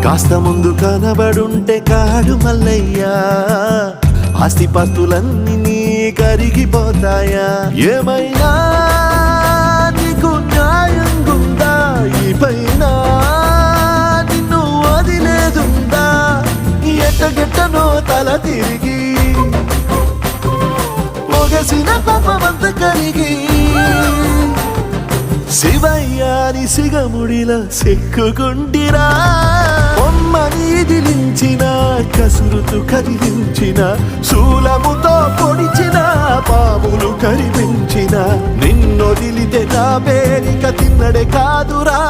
కాస్త ముందు కనబడుంటే కాడు మల్లయ్యా, ఆస్తిపాస్తులన్నీ కరిగిపోతాయా? ఏమైనా నీకు న్యాయం గుందా? ఈ పైన నిన్ను వదిలేదుందా? ఎట్టగెట్టనో తల తిరిగి మొగసిన పాపమంత కరిగి శివయ్యాని సిగముడిలో సిక్కుకుంటిరా. బొమ్మని దిలించిన, కసురుతూ కదిలించిన, శూలముతో పొడిచిన, పాములు కరిపించిన, నిన్నొదిలితే నా పేరిక తిన్నడే కాదురా.